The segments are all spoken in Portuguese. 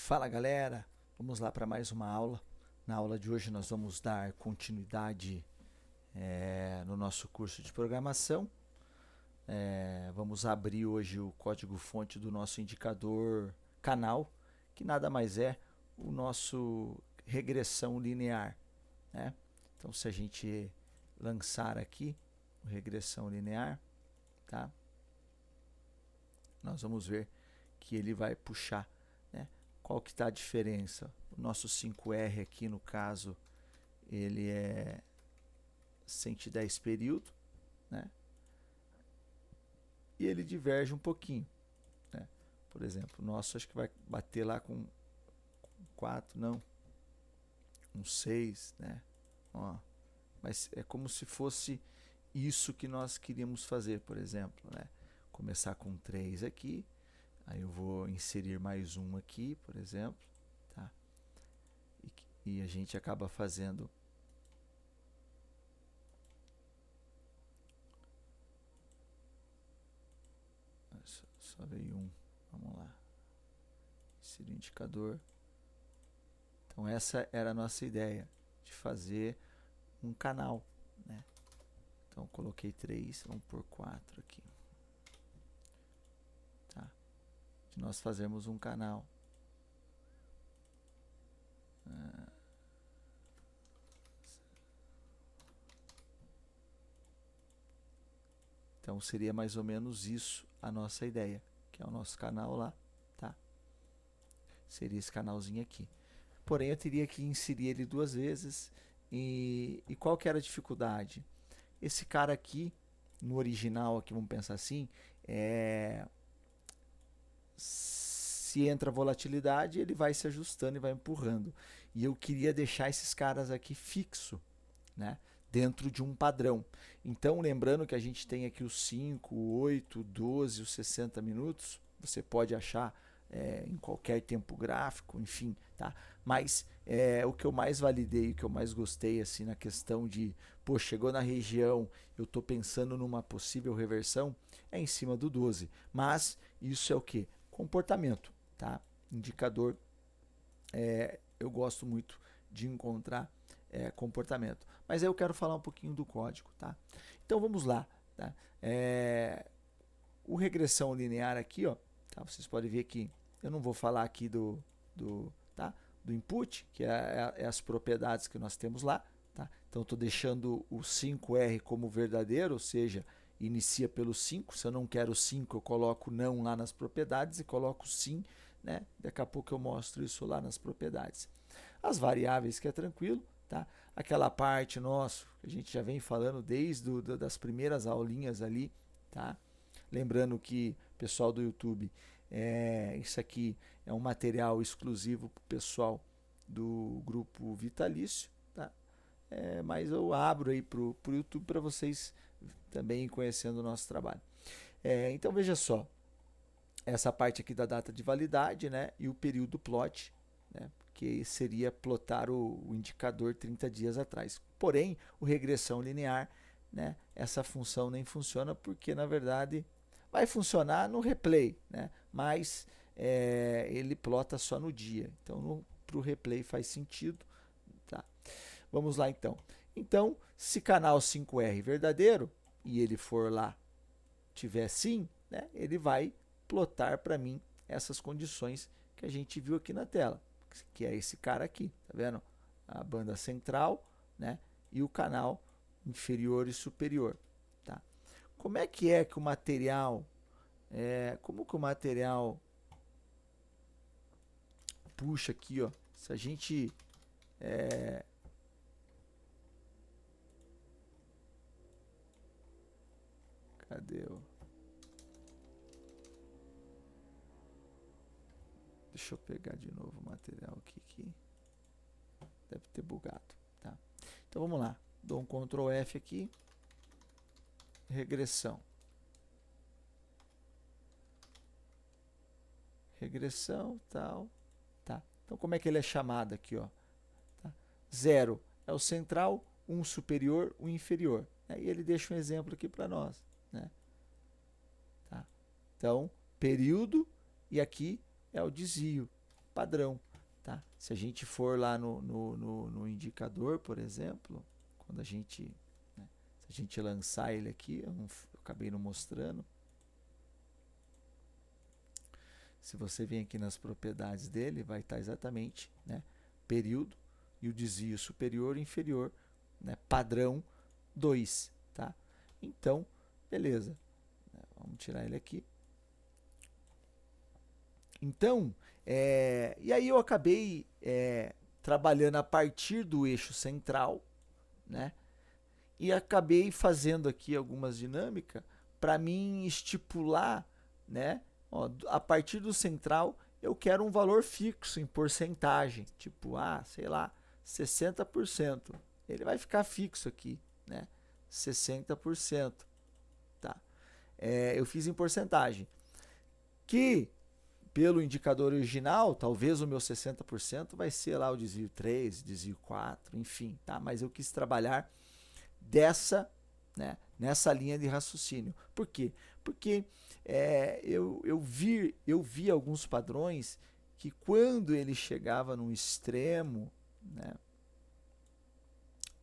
Fala galera, vamos lá para mais uma aula. Na aula de hoje nós vamos dar continuidade no nosso curso de programação. Vamos abrir hoje o código-fonte do nosso indicador canal, que nada mais é o nosso regressão linear, né? Então se a gente lançar aqui o regressão linear, tá? Nós vamos ver que ele vai puxar, né? Qual que está a diferença? O nosso 5R aqui, no caso, ele é 110 período, né? E ele diverge um pouquinho, né? Por exemplo, o nosso acho que vai bater lá com 4, não, um 6, né? Ó, mas é como se fosse isso que nós queríamos fazer, por exemplo, né? Começar com 3 aqui, aí eu vou inserir mais um aqui, por exemplo, tá? E a gente acaba fazendo só veio um, vamos lá, inserir o indicador. Então essa era a nossa ideia, de fazer um canal, né? Então coloquei 3, vamos por 4 aqui, tá? De nós fazermos um canal. Então seria mais ou menos isso a nossa ideia, que é o nosso canal lá, tá? Seria esse canalzinho aqui. Porém eu teria que inserir ele 2 vezes. E qual que era a dificuldade? Esse cara aqui, no original aqui, vamos pensar assim, se entra volatilidade, ele vai se ajustando e vai empurrando. E eu queria deixar esses caras aqui fixo, né? Dentro de um padrão. Então, lembrando que a gente tem aqui os 5, o 8, o 12, os 60 minutos. Você pode achar em qualquer tempo gráfico, enfim, tá? Mas o que eu mais validei, o que eu mais gostei assim na questão de, pô, chegou na região, eu estou pensando numa possível reversão, é em cima do 12. Mas isso é o que? Comportamento, tá? Indicador, eu gosto muito de encontrar comportamento. Mas aí eu quero falar um pouquinho do código, tá? Então vamos lá, tá? O regressão linear aqui, ó, tá? Vocês podem ver que eu não vou falar aqui do input, que é as propriedades que nós temos lá, tá? Então estou deixando o 5R como verdadeiro, ou seja, inicia pelo 5. Se eu não quero 5, eu coloco não lá nas propriedades e coloco sim, né? Daqui a pouco eu mostro isso lá nas propriedades. As variáveis, que é tranquilo, tá? Aquela parte nossa que a gente já vem falando desde das primeiras aulinhas ali, tá? Lembrando que, pessoal do YouTube, isso aqui é um material exclusivo para o pessoal do grupo Vitalício, tá? Mas eu abro aí para o YouTube para vocês também conhecendo o nosso trabalho. Então veja só, essa parte aqui da data de validade, né? E o período plot, né? Que seria plotar o indicador 30 dias atrás. Porém, o regressão linear, né? Essa função nem funciona porque, na verdade, vai funcionar no replay, né? Mas ele plota só no dia. Então, para o replay faz sentido. Tá? Vamos lá, então. Então, se canal 5R verdadeiro e ele for lá, tiver sim, né? Ele vai plotar para mim essas condições que a gente viu aqui na tela, que é esse cara aqui, tá vendo? A banda central, né? E o canal inferior e superior, tá? Como é que o material, como que o material puxa aqui, ó? Se a gente cadê o... Deixa eu pegar de novo o material aqui que deve ter bugado, tá? Então vamos lá. Dou um Ctrl F aqui. Regressão. Regressão, tal, tá? Então como é que ele é chamado aqui, ó? Tá? 0 é o central, 1 superior, 1 inferior. E ele deixa um exemplo aqui para nós, né? Tá? Então, período e aqui é o desvio, padrão. Tá? Se a gente for lá no indicador, por exemplo, quando a gente, né, se a gente lançar ele aqui, eu acabei não mostrando. Se você vir aqui nas propriedades dele, vai estar exatamente, né, período e o desvio superior e inferior, né, padrão 2. Tá? Então, beleza. Vamos tirar ele aqui. Então, e aí eu acabei trabalhando a partir do eixo central, né? E acabei fazendo aqui algumas dinâmicas para mim estipular, né? Ó, a partir do central eu quero um valor fixo em porcentagem, tipo, sei lá, 60%. Ele vai ficar fixo aqui, né? 60%, tá? Eu fiz em porcentagem. Que pelo indicador original, talvez o meu 60% vai ser lá o desvio 3, desvio 4, enfim, tá? Mas eu quis trabalhar nessa linha de raciocínio. Por quê? Porque eu vi alguns padrões que quando ele chegava num extremo, né,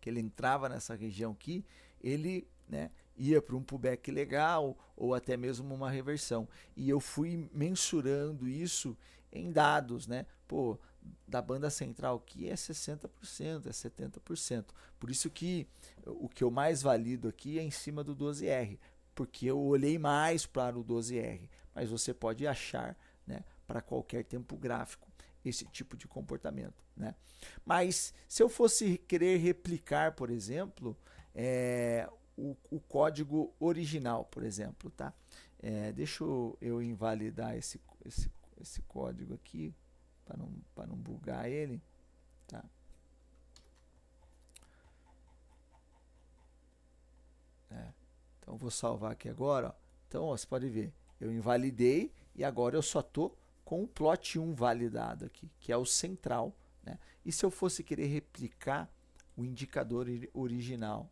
que ele entrava nessa região aqui, ele, né, ia para um pullback legal ou até mesmo uma reversão. E eu fui mensurando isso em dados, né? Pô, da banda central aqui é 60%, é 70%. Por isso que o que eu mais valido aqui é em cima do 12R, porque eu olhei mais para o 12R, mas você pode achar, né, para qualquer tempo gráfico esse tipo de comportamento, né? Mas se eu fosse querer replicar, por exemplo, o código original, por exemplo, tá? Deixa eu invalidar esse código aqui para não bugar ele, tá? Então vou salvar aqui agora, ó. Então ó, você pode ver, eu invalidei e agora eu só tô com o plot 1 validado aqui, que é o central, né? E se eu fosse querer replicar o indicador original,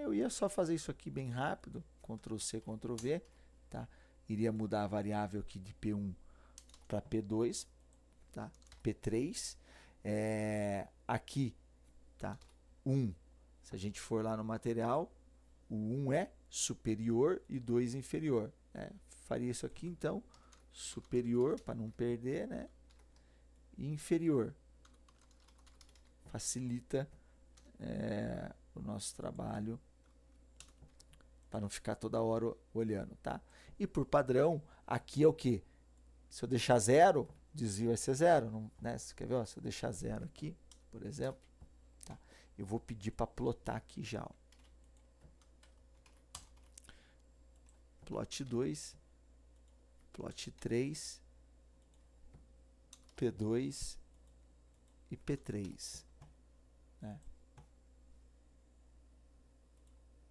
eu ia só fazer isso aqui bem rápido, Ctrl C, Ctrl V, tá? Iria mudar a variável aqui de P1 para P2, tá? P3, aqui, tá? 1, se a gente for lá no material, o 1 é superior e 2 inferior, né? Faria isso aqui, então, superior, para não perder, né? E inferior. Facilita o nosso trabalho para não ficar toda hora olhando, tá? E por padrão, aqui é o que? Se eu deixar 0, desvio vai ser 0, não, né? Você quer ver? Ó, se eu deixar 0 aqui, por exemplo, tá? Eu vou pedir para plotar aqui já, ó. Plot 2, plot 3, P2 e P3, né?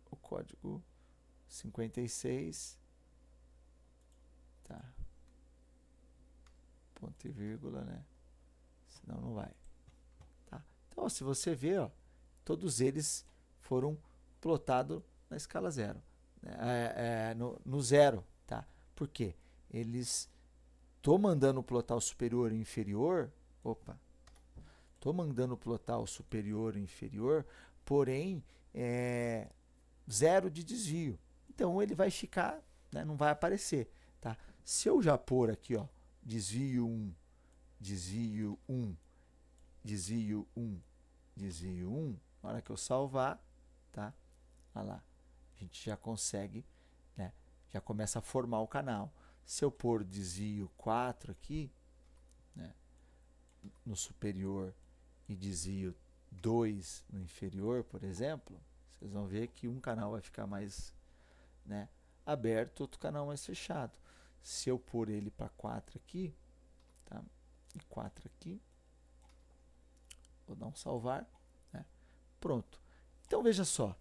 O código 56, tá? Ponto e vírgula, né? Senão não vai, tá? Então, ó, se você ver, ó, todos eles foram plotados na escala 0, né? No 0, tá? Por quê? Tô mandando plotar o superior e inferior, tô mandando plotar o superior e inferior, porém, 0 de desvio. Então, ele vai ficar, né, não vai aparecer, tá? Se eu já pôr aqui, ó, desvio 1, desvio 1, desvio 1, desvio 1, na hora que eu salvar, tá? Olha lá, a gente já consegue, né, já começa a formar o canal. Se eu pôr desvio 4 aqui, né, no superior e desvio 2 no inferior, por exemplo, vocês vão ver que um canal vai ficar mais, né, aberto, outro canal mais fechado. Se eu pôr ele para 4 aqui, tá? E 4 aqui, vou dar um salvar, né? Pronto. Então veja só,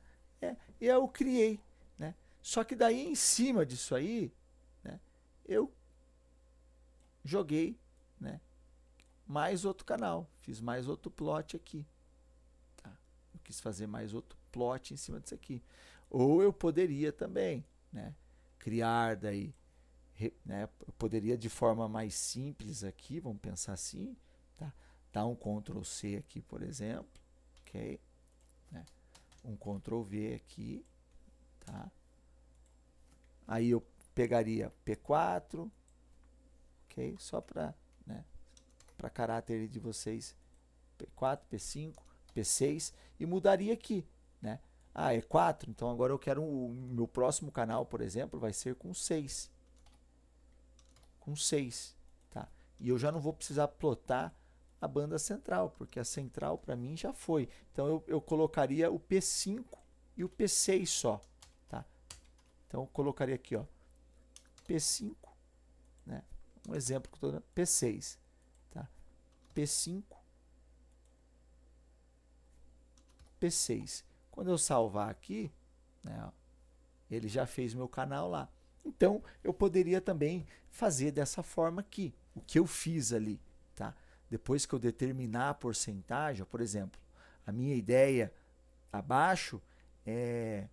eu criei, né? Só que daí em cima disso aí, né, eu joguei, né, mais outro canal, fiz mais outro plot aqui, tá? Eu quis fazer mais outro plot em cima disso aqui. Ou eu poderia também, né, criar daí, né, eu poderia de forma mais simples aqui, vamos pensar assim, tá? Dá um Ctrl C aqui, por exemplo, ok? Né? Um Ctrl V aqui, tá? Aí eu pegaria P4, ok? Só para, né, para caráter de vocês, P4, P5, P6 e mudaria aqui, né? Ah, é 4, então agora eu quero o meu próximo canal, por exemplo, vai ser com 6. Com 6, tá? E eu já não vou precisar plotar a banda central, porque a central para mim já foi. Então eu colocaria o P5 e o P6 só, tá? Então eu colocaria aqui, ó, P5, né? Um exemplo que eu tô dando, P6, tá? P5, P6. Quando eu salvar aqui, né, ó, ele já fez meu canal lá. Então, eu poderia também fazer dessa forma aqui, o que eu fiz ali, tá? Depois que eu determinar a porcentagem, por exemplo, a minha ideia abaixo é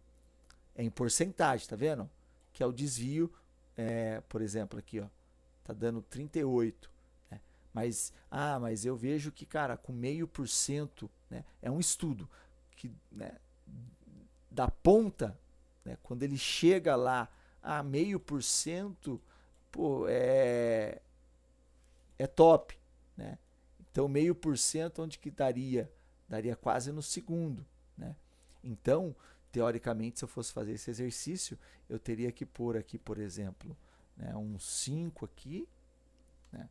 em porcentagem, tá vendo? Que é o desvio, por exemplo, aqui, ó, tá dando 38, né? Mas eu vejo que, cara, com 0,5%, né, é um estudo que, né, da ponta, né, quando ele chega lá a 0,5%, pô, é top, né? Então 0,5% onde que daria? Daria quase no segundo, né? Então, teoricamente, se eu fosse fazer esse exercício, eu teria que pôr aqui, por exemplo, né, um 5 aqui, né?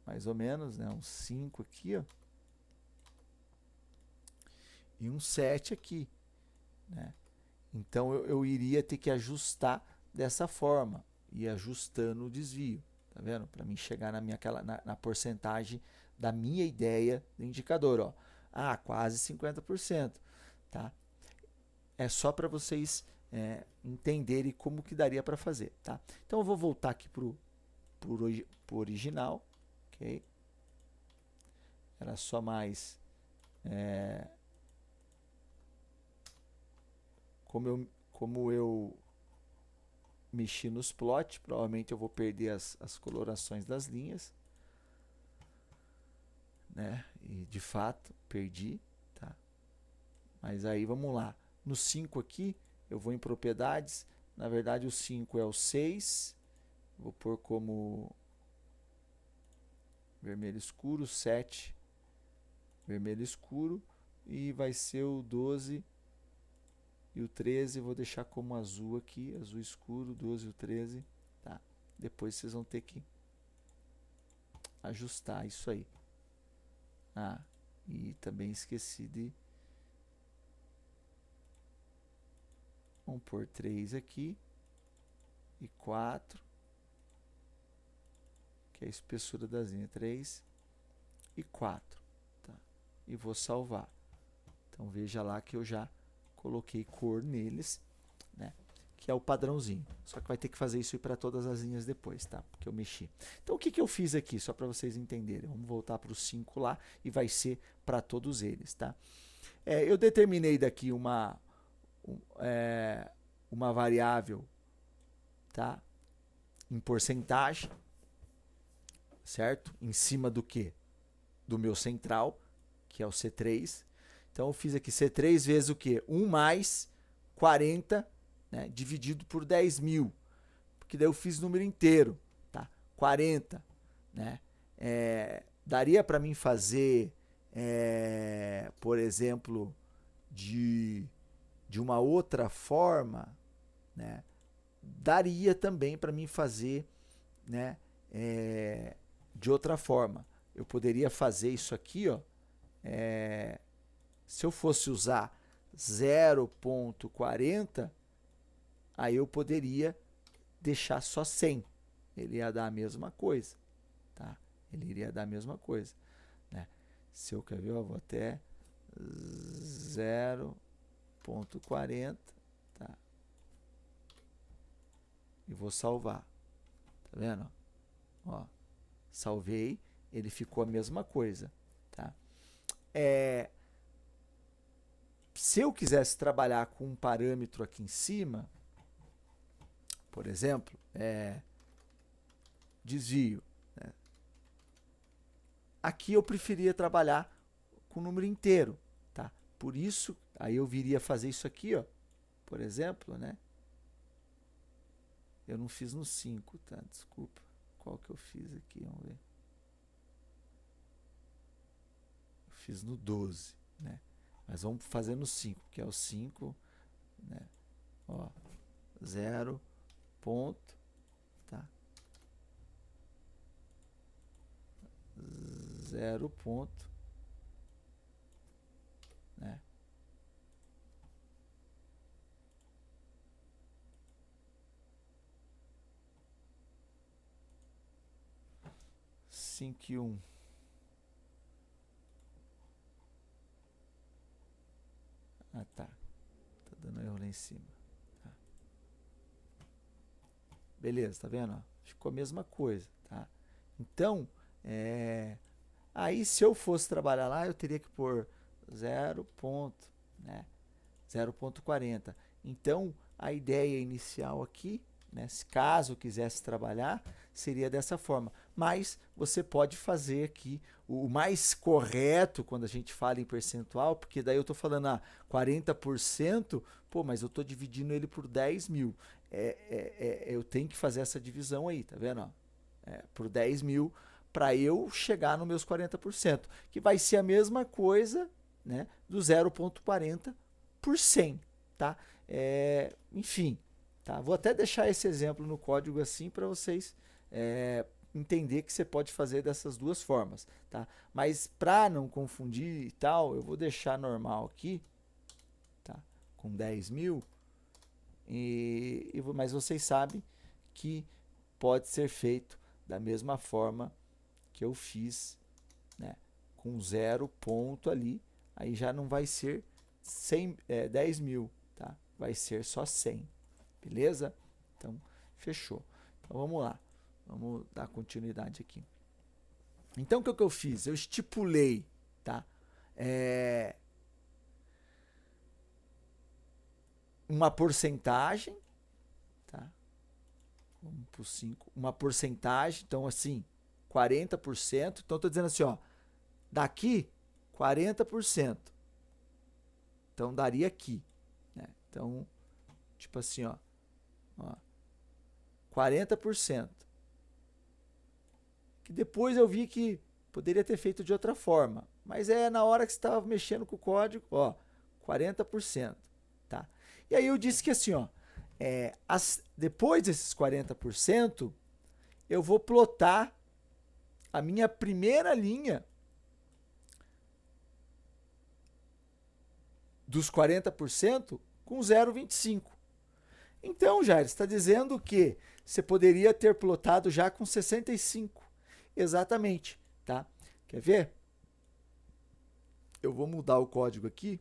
Mais ou menos, né, um 5 aqui, ó, e um 7 aqui, né? Então eu iria ter que ajustar dessa forma, e ajustando o desvio, tá vendo? Para mim chegar na porcentagem da minha ideia do indicador, ó. Ah, quase 50%, tá? É só para vocês entenderem como que daria para fazer, tá? Então eu vou voltar aqui pro original, ok? Era só mais como eu mexi nos plots, provavelmente eu vou perder as colorações das linhas, né? E de fato perdi, tá? Mas aí vamos lá. No 5 aqui, eu vou em propriedades. Na verdade, o 5 é o 6. Vou pôr como vermelho escuro, 7 vermelho escuro. E vai ser o 12 e o 13. Vou deixar como azul aqui, azul escuro, 12 e o 13. Tá? Depois vocês vão ter que ajustar isso aí. Ah, e também esqueci de... Vamos pôr 3 aqui. E 4. Que é a espessura das linhas. 3 e 4. Tá? E vou salvar. Então veja lá que eu já coloquei cor neles, né? Que é o padrãozinho. Só que vai ter que fazer isso para todas as linhas depois, tá? Porque eu mexi. Então o que eu fiz aqui? Só para vocês entenderem. Vamos voltar para o 5 lá e vai ser para todos eles, tá? Eu determinei daqui uma variável, tá? Em porcentagem, certo? Em cima do que? Do meu central, que é o C3. Então eu fiz aqui C3 vezes o que? 1 mais 40, né, dividido por 10.000. Porque daí eu fiz número inteiro, tá? 40, né? Daria para mim fazer, por exemplo, de uma outra forma, né? Daria também para mim fazer, né, de outra forma. Eu poderia fazer isso aqui, ó, se eu fosse usar 0,40, aí eu poderia deixar só 100. Ele ia dar a mesma coisa, tá? Ele iria dar a mesma coisa, né? Se eu quer ver, eu vou até 0,40, tá? E vou salvar. Tá vendo? Ó, salvei, ele ficou a mesma coisa, tá? Se eu quisesse trabalhar com um parâmetro aqui em cima, por exemplo, desvio, né? aqui eu preferia trabalhar com número inteiro, tá? Por isso, aí eu viria fazer isso aqui, ó, por exemplo, né? Eu não fiz no 5, tá? Desculpa. Qual que eu fiz aqui? Vamos ver. Eu fiz no 12, né? Mas vamos fazer no 5, que é o 5, né? Ó, 0 ponto, tá? 0 ponto, né? Cinco e 1. Ah, tá. Tá dando erro lá em cima. Tá. Beleza, tá vendo? Ó, ficou a mesma coisa, tá? Então, aí se eu fosse trabalhar lá, eu teria que pôr 0 ponto, né? 0,40. Então, a ideia inicial aqui, né, se caso eu quisesse trabalhar, seria dessa forma. Mas você pode fazer aqui o mais correto quando a gente fala em percentual, porque daí eu estou falando 40%, pô, mas eu estou dividindo ele por 10 mil. Eu tenho que fazer essa divisão aí, tá vendo? Ó? Por 10 mil para eu chegar nos meus 40%, que vai ser a mesma coisa, né, do 0,40 por 100, tá? Enfim, tá? Vou até deixar esse exemplo no código assim para vocês entender que você pode fazer dessas duas formas, tá? Mas para não confundir e tal, eu vou deixar normal aqui, tá? Com 10 mil, mas vocês sabem que pode ser feito da mesma forma que eu fiz, né? Com 0 ponto ali, aí já não vai ser 10 mil, tá? Vai ser só 100, beleza? Então, fechou. Então, vamos lá. Vamos dar continuidade aqui. Então, o que eu fiz? Eu estipulei, tá? Uma porcentagem, tá? Vamos para o 5. Uma porcentagem, então, assim, 40%. Então, estou dizendo assim, ó, daqui, 40%. Então, daria aqui, né? Então, tipo assim, ó 40%. Que depois eu vi que poderia ter feito de outra forma. Mas na hora que você estava mexendo com o código, ó, 40%. Tá? E aí eu disse que assim, ó, depois desses 40%, eu vou plotar a minha primeira linha dos 40% com 0,25. Então, Jair, está dizendo que você poderia ter plotado já com 65. Exatamente, tá? Quer ver? Eu vou mudar o código aqui.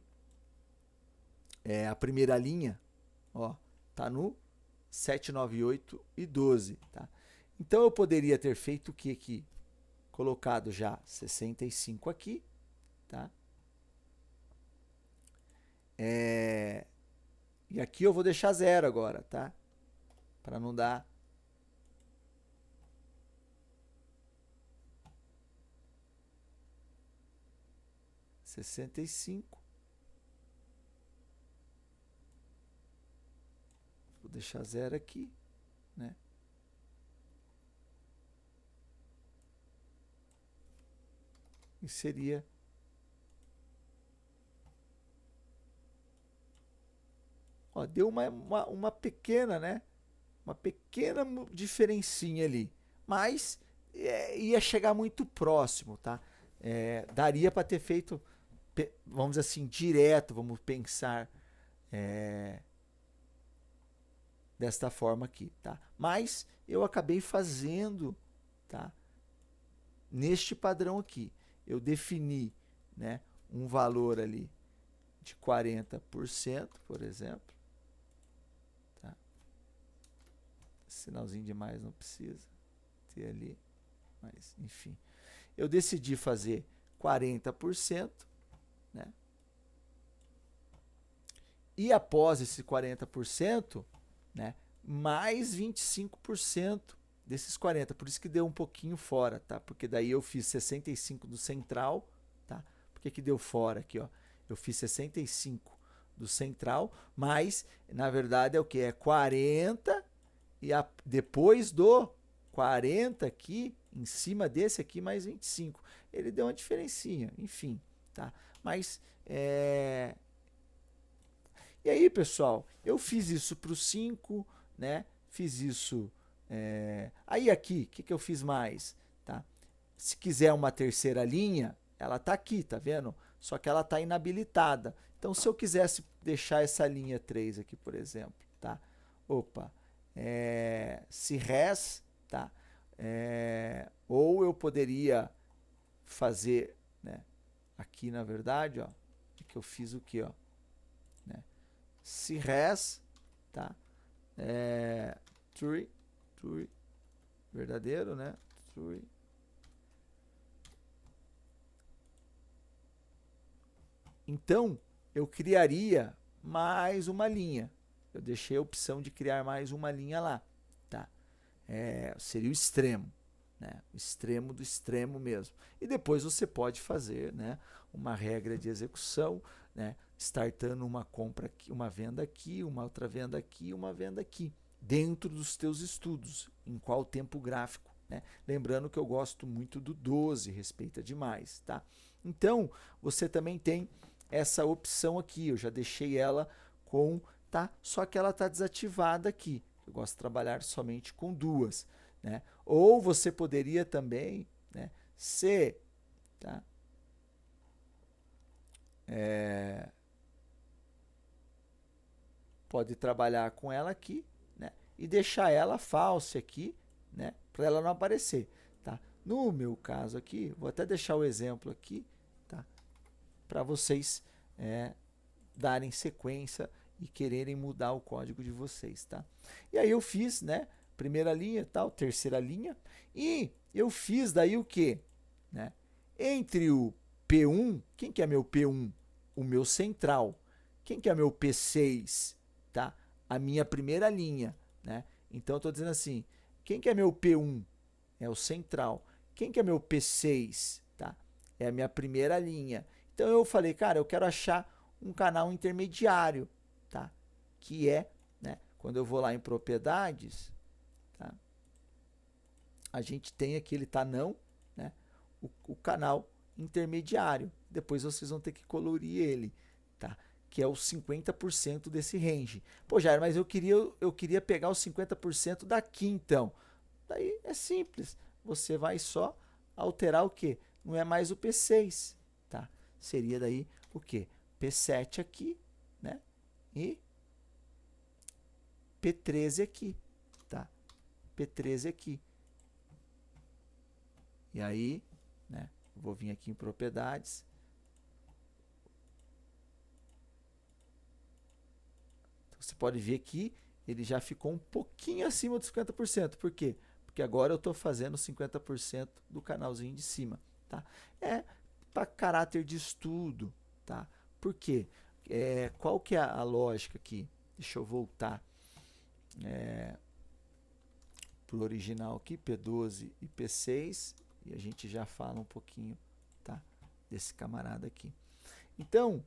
A primeira linha, ó, tá no 798 e 12, tá? Então eu poderia ter feito o que aqui? Colocado já 65 aqui, tá? E aqui eu vou deixar 0 agora, tá? Para não dar... ...65. Vou deixar 0 aqui, né? E seria... Ó, deu uma pequena, né? Uma pequena diferencinha ali. Mas ia chegar muito próximo, tá? Daria para ter feito, vamos dizer assim, direto, vamos pensar desta forma aqui, tá? Mas eu acabei fazendo, tá? Neste padrão aqui, eu defini, né, um valor ali de 40%, por exemplo. Tá? Sinalzinho de mais não precisa ter ali, mas enfim. Eu decidi fazer 40%, né? E após esse 40%, né, mais 25%, desses 40. Por isso que deu um pouquinho fora, tá? Porque daí eu fiz 65 do central, tá? Por que que deu fora aqui, ó? Eu fiz 65 do central, mas na verdade é o que? É 40 e depois do 40 aqui, em cima desse aqui, mais 25. Ele deu uma diferencinha, enfim, tá? Mas, E aí, pessoal, eu fiz isso para o 5, né? Fiz isso... Aí aqui, o que eu fiz mais? Tá? Se quiser uma terceira linha, ela está aqui, tá vendo? Só que ela está inabilitada. Então, se eu quisesse deixar essa linha 3 aqui, por exemplo, tá? Opa, se res, tá? Ou eu poderia fazer, né? Aqui, na verdade, ó, que eu fiz o que, ó? Né? Se res, tá? True, verdadeiro, né? True. Então, eu criaria mais uma linha. Eu deixei a opção de criar mais uma linha lá, tá? Seria o extremo, né? O extremo do extremo mesmo. E depois você pode fazer, né, uma regra de execução, né, startando uma compra aqui, uma venda aqui, uma outra venda aqui, uma venda aqui, dentro dos teus estudos, em qual tempo gráfico, né? Lembrando que eu gosto muito do 12, respeita demais, tá? Então, você também tem essa opção aqui, eu já deixei ela com, tá? Só que ela está desativada aqui. Eu gosto de trabalhar somente com duas, né? Ou você poderia também, né, tá? Pode trabalhar com ela aqui, né? E deixar ela false aqui, né? Para ela não aparecer, tá? No meu caso aqui, vou até deixar o exemplo aqui, tá? Para vocês darem sequência e quererem mudar o código de vocês, tá? E aí eu fiz, né? Primeira linha, tal, terceira linha, e eu fiz daí o quê? Né? Entre o P1, quem que é meu P1? O meu central. Quem que é meu P6? Tá? A minha primeira linha, né? Então eu estou dizendo assim, quem que é meu P1? É o central. Quem que é meu P6? Tá? É a minha primeira linha. Então eu falei, cara, eu quero achar um canal intermediário, tá? Que é, né, quando eu vou lá em propriedades, tá? A gente tem aqui, ele tá não, né? O canal intermediário. Depois vocês vão ter que colorir ele, tá? Que é o 50% desse range. Pô, Jair, mas eu queria pegar os 50% daqui, então. Daí é simples. Você vai só alterar o quê? Não é mais o P6, tá? Seria daí o quê? P7 aqui, né? E P13 aqui, tá? P13 aqui. E aí, né? Vou vir aqui em propriedades. Então, você pode ver que ele já ficou um pouquinho acima dos 50%. Por quê? Porque agora eu estou fazendo 50% do canalzinho de cima, tá? É para caráter de estudo, tá? Por quê? Qual que é a lógica aqui? Deixa eu voltar para o original aqui, P12 e P6, e a gente já fala um pouquinho, tá, desse camarada aqui. Então,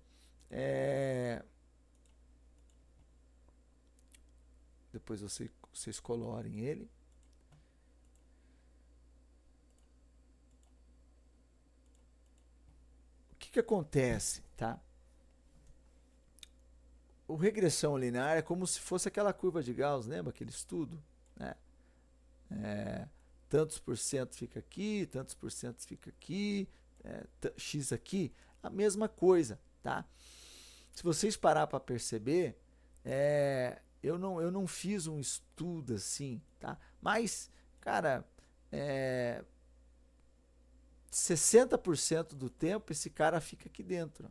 depois vocês colorem ele. O que acontece, tá? O regressão linear é como se fosse aquela curva de Gauss, lembra aquele estudo? Né? Tantos por cento fica aqui, tantos por cento fica aqui, x aqui, a mesma coisa, tá? Se vocês parar para perceber, eu não fiz um estudo assim, tá? Mas, cara, 60% do tempo esse cara fica aqui dentro.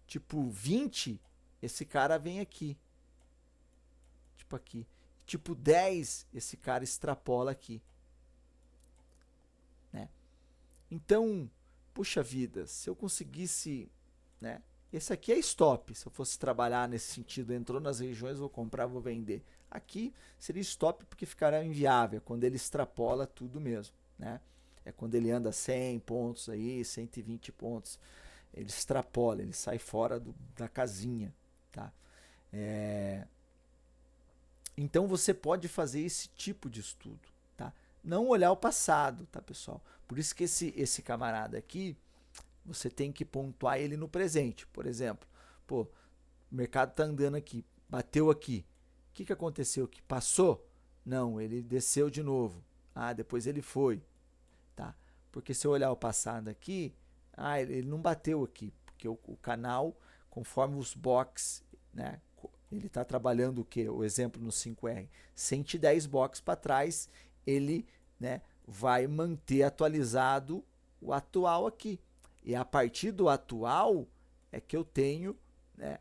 Tipo, 20, esse cara vem aqui. Tipo aqui. Tipo 10, esse cara extrapola aqui. Né? Então, puxa vida, se eu conseguisse, né, Esse aqui é stop. Se eu fosse trabalhar nesse sentido, entrou nas regiões, vou comprar, vou vender. Aqui seria stop porque ficará inviável, quando ele extrapola tudo mesmo, né? É quando ele anda 100 pontos aí, 120 pontos, ele extrapola, ele sai fora da casinha, tá? Então você pode fazer esse tipo de estudo, tá? Não olhar o passado, tá, pessoal? Por isso que esse camarada aqui, você tem que pontuar ele no presente. Por exemplo, pô, o mercado tá andando aqui, bateu aqui. O que aconteceu aqui? Passou? Não, ele desceu de novo. Ah, depois ele foi, tá? Porque se eu olhar o passado aqui, ele não bateu aqui, porque o canal, conforme os box, né? Ele está trabalhando o que? O exemplo no 5R, 110 box para trás, ele, né, vai manter atualizado o atual aqui. E a partir do atual é que eu tenho, né,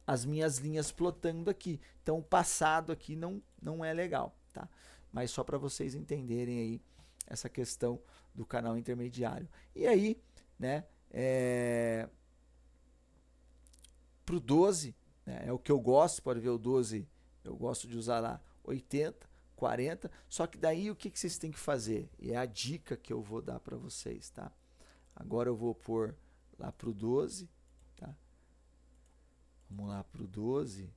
as minhas linhas plotando aqui. Então o passado aqui não é legal, tá? Mas só para vocês entenderem aí essa questão do canal intermediário. E aí, né, pro 12, né, é o que eu gosto, pode ver o 12, eu gosto de usar lá 80, 40, só que daí o que vocês têm que fazer? E é a dica que eu vou dar para vocês, tá? Agora eu vou pôr lá pro 12, tá? Vamos lá pro 12,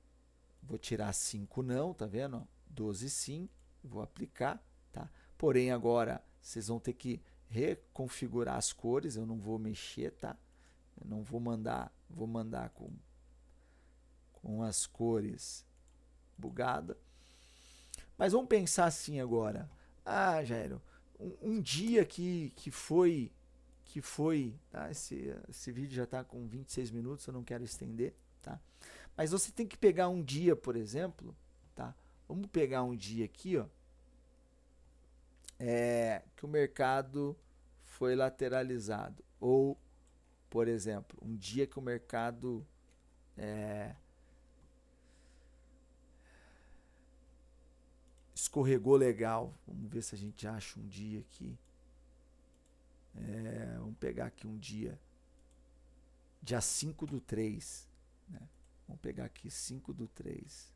vou tirar 5 não, tá vendo? 12 sim, vou aplicar, tá? Porém agora vocês vão ter que reconfigurar as cores, eu não vou mexer, tá? Eu não vou mandar com as cores bugada. Mas vamos pensar assim agora. Ah, Jairo, um dia que foi, tá? Esse vídeo já está com 26 minutos, eu não quero estender, tá? Mas você tem que pegar um dia, por exemplo, tá? Vamos pegar um dia aqui, ó, que o mercado foi lateralizado. Ou, por exemplo, um dia que o mercado escorregou legal. Vamos ver se a gente acha um dia aqui. Vamos pegar aqui um dia. Dia 5/3. Né? Vamos pegar aqui 5/3.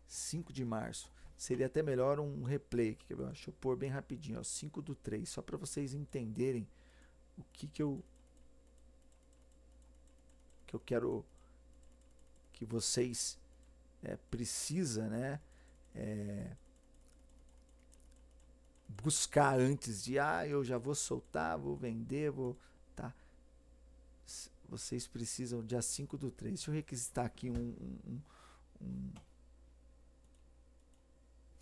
5 de março. Seria até melhor um replay aqui. Deixa eu pôr bem rapidinho. Ó, 5/3. Só para vocês entenderem o que eu quero que vocês precisa, né? Buscar antes de eu já vou soltar, vou vender, tá? Vocês precisam dia 5/3. Deixa eu requisitar aqui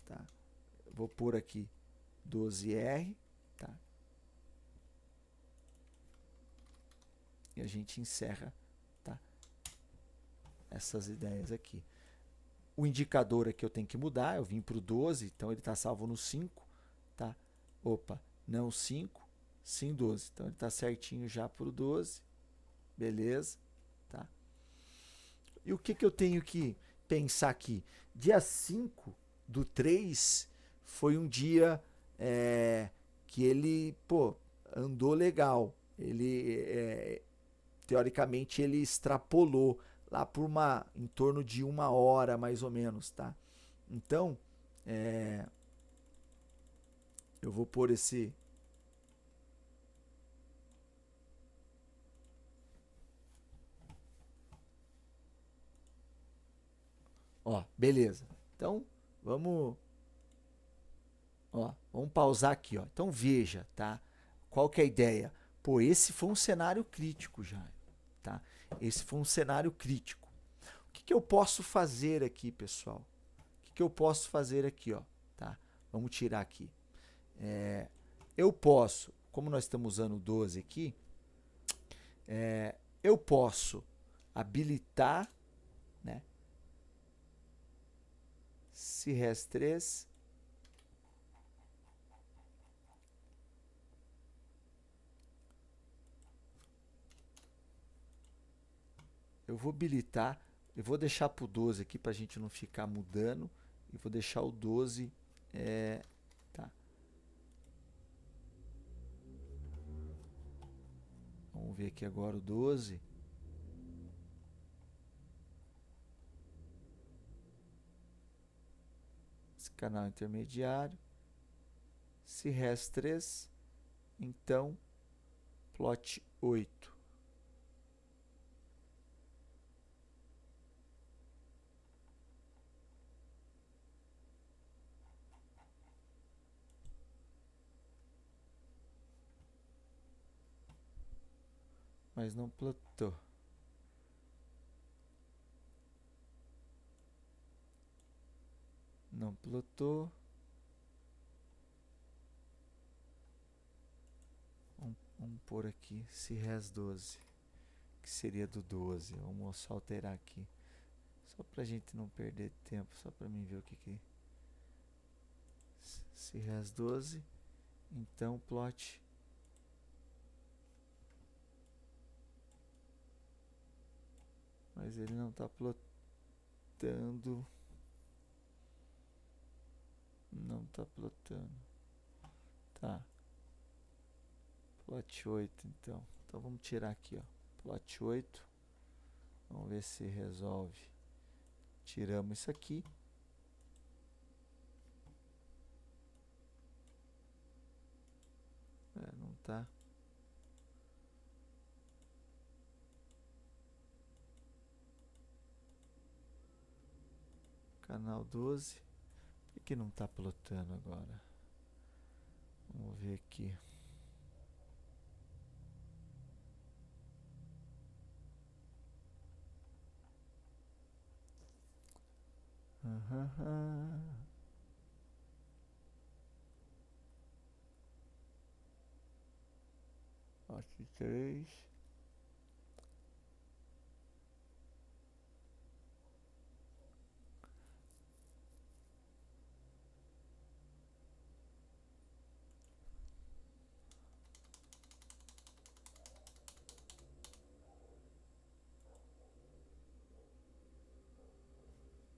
tá? Vou pôr aqui 12R, tá? E a gente encerra, tá? Essas ideias aqui. O indicador aqui eu tenho que mudar, eu vim para o 12, então ele está salvo no 5, tá? Opa, não 5, sim 12. Então ele está certinho já para o 12, beleza, tá? E o que eu tenho que pensar aqui? Dia 5/3 foi um dia que ele, andou legal. Ele, teoricamente, ele extrapolou lá por em torno de 1 hora, mais ou menos, tá? Então, eu vou pôr esse... Ó, beleza. Então, vamos pausar aqui, ó. Então, veja, tá? Qual que é a ideia? Pô, esse foi um cenário crítico já, tá? Esse foi um cenário crítico. O que eu posso fazer aqui, pessoal? O que eu posso fazer aqui, ó? Tá? Vamos tirar aqui. Eu posso, como nós estamos usando o 12 aqui, eu posso habilitar, né? Se res 3. Eu vou habilitar, eu vou deixar para o 12 aqui para a gente não ficar mudando. E vou deixar o 12, tá? Vamos ver aqui agora o 12. Esse canal intermediário. Se res 3, então plot 8. Mas não plotou. Não plotou. Vamos pôr aqui se res 12, que seria do 12. Vamos só alterar aqui. Só pra gente não perder tempo, só pra mim ver o que se res 12, então plot mas ele não está plotando. Não está plotando. Tá. Plot 8, então. Então vamos tirar aqui, ó. Plot 8. Vamos ver se resolve. Tiramos isso aqui. Não tá. Canal 12. Por que não tá plotando agora? Vamos ver aqui. Plot 3.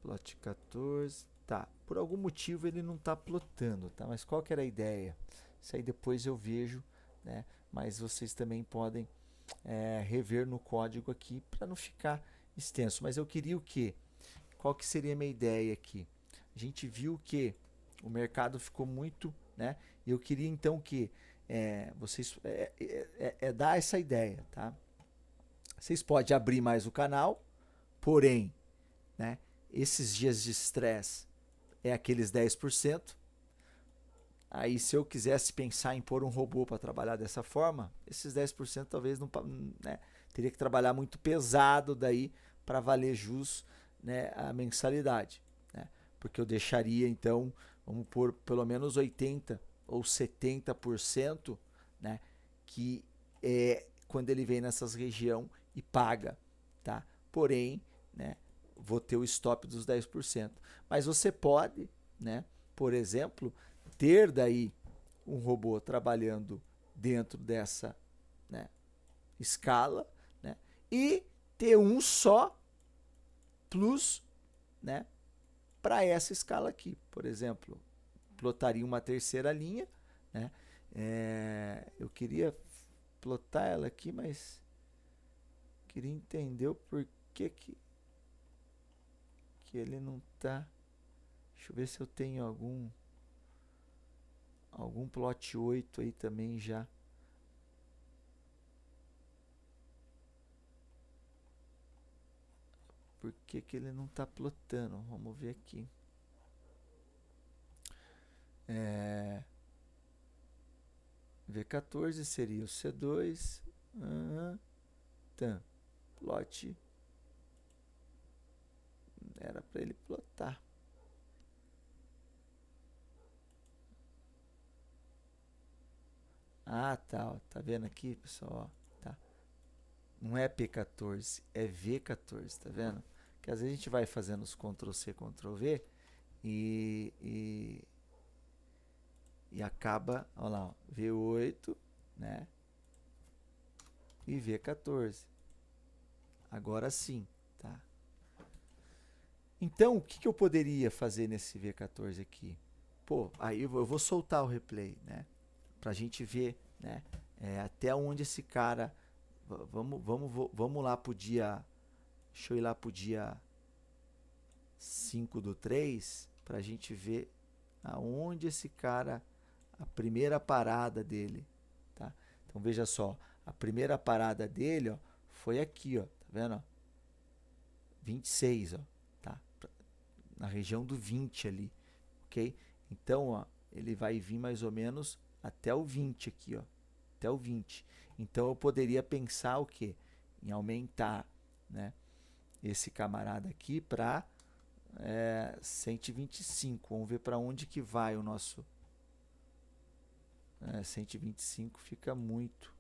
Plot 14. Tá, por algum motivo ele não está plotando, tá? Mas qual que era a ideia? Isso aí depois eu vejo, né? Mas vocês também podem rever no código aqui para não ficar extenso. Mas eu queria o quê? Qual que seria a minha ideia aqui? A gente viu que o mercado ficou muito, né? E eu queria então que vocês dar essa ideia, tá? Vocês podem abrir mais o canal, porém, né? Esses dias de estresse é aqueles 10%. Aí, se eu quisesse pensar em pôr um robô para trabalhar dessa forma, esses 10% talvez não, né, teria que trabalhar muito pesado daí para valer jus, né, a mensalidade, né? Porque eu deixaria então, vamos pôr pelo menos 80 ou 70%, né, que é quando ele vem nessas regiões e paga, tá? Porém, né, vou ter o stop dos 10%. Mas você pode, né, por exemplo, ter daí um robô trabalhando dentro dessa, né, escala, né, e ter um só plus, né, para essa escala aqui. Por exemplo, plotaria uma terceira linha, né, eu queria plotar ela aqui, mas queria entender o porquê que ele não tá. Deixa eu ver se eu tenho algum plot 8 aí também já. Por que ele não tá plotando? Vamos ver aqui. V14 seria o C2. Tá. Plot. Era para ele plotar. Ah, tá. Ó, tá vendo aqui, pessoal? Ó, tá. Não é P14, é V14, tá vendo? Que às vezes a gente vai fazendo os Ctrl+C, Ctrl+V e acaba, olha lá, ó, V8, né? E V14. Agora sim, tá? Então, o que eu poderia fazer nesse V14 aqui? Pô, aí eu vou soltar o replay, né? Pra gente ver, né? Até onde esse cara Vamos lá pro dia... Deixa eu ir lá pro dia 5/3 para a gente ver aonde esse cara... A primeira parada dele, tá? Então veja só, a primeira parada dele, ó, foi aqui, ó, tá vendo? Ó? 26, ó, tá? Na região do 20 ali, ok? Então, ó, ele vai vir mais ou menos até o 20 aqui, ó, até o 20. Então eu poderia pensar o quê? Em aumentar, né, esse camarada aqui para 125. Vamos ver para onde que vai o nosso... 125 fica muito.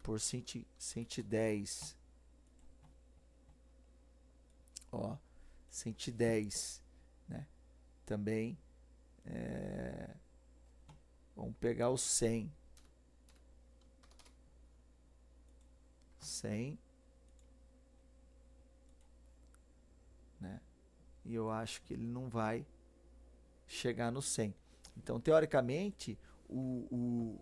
Por 110. Ó, 110, né? Também vamos pegar o 100. 100, né? E eu acho que ele não vai chegar no 100. Então, teoricamente, um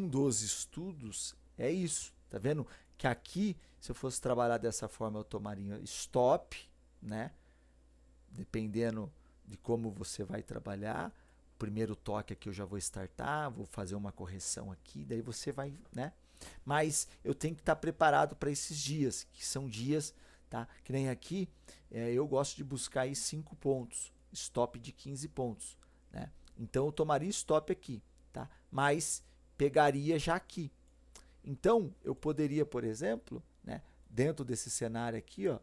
dos estudos é isso. Tá vendo? Que aqui, se eu fosse trabalhar dessa forma, eu tomaria stop, né? Dependendo de como você vai trabalhar. O primeiro toque aqui eu já vou startar, vou fazer uma correção aqui, daí você vai, né? Mas eu tenho que estar preparado para esses dias, que são dias, tá? Que nem aqui, eu gosto de buscar aí 5 pontos, stop de 15 pontos, né? Então eu tomaria stop aqui, tá? Mas pegaria já aqui. Então eu poderia, por exemplo, né, dentro desse cenário aqui, ó,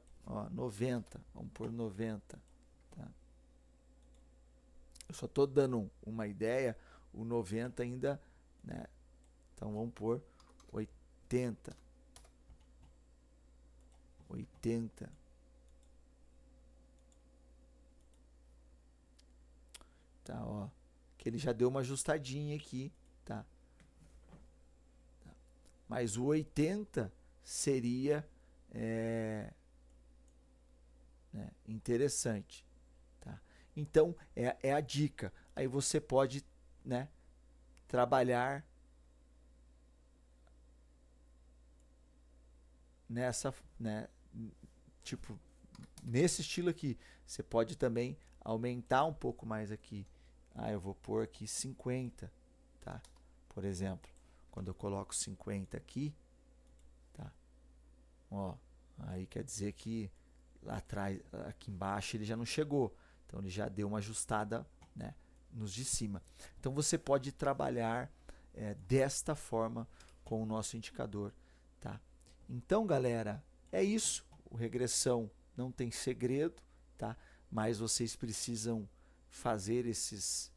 90, vamos por 90, tá? Eu só estou dando uma ideia, o 90 ainda, né? Então vamos por 80. 80. Tá, ó. Que ele já deu uma ajustadinha aqui, tá? Mas o 80 seria né, interessante, tá? Então, é a dica. Aí você pode, né, trabalhar nessa, né, tipo, nesse estilo aqui. Você pode também aumentar um pouco mais aqui. Eu vou pôr aqui 50, tá? Por exemplo, quando eu coloco 50 aqui, tá? Ó, aí quer dizer que lá atrás, aqui embaixo ele já não chegou. Então ele já deu uma ajustada, né, nos de cima. Então você pode trabalhar desta forma com o nosso indicador, tá? Então, galera, é isso. O regressão não tem segredo, tá? Mas vocês precisam fazer esses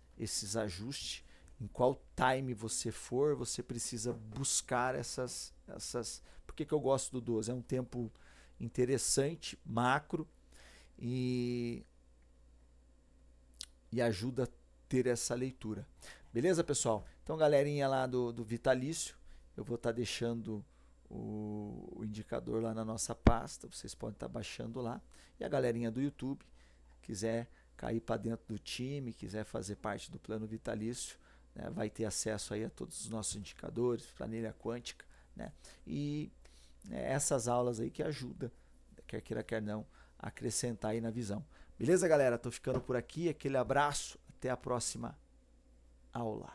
ajustes. Em qual time você for, você precisa buscar essas... Por que eu gosto do 12? É um tempo interessante, macro, e ajuda a ter essa leitura. Beleza, pessoal? Então, galerinha lá do Vitalício, eu vou estar deixando o indicador lá na nossa pasta, vocês podem estar baixando lá. E a galerinha do YouTube, quiser cair para dentro do time, quiser fazer parte do plano vitalício, né, vai ter acesso aí a todos os nossos indicadores, planilha quântica, né? E essas aulas aí que ajudam, quer queira, quer não, a acrescentar aí na visão. Beleza, galera? Tô ficando por aqui, aquele abraço, até a próxima aula.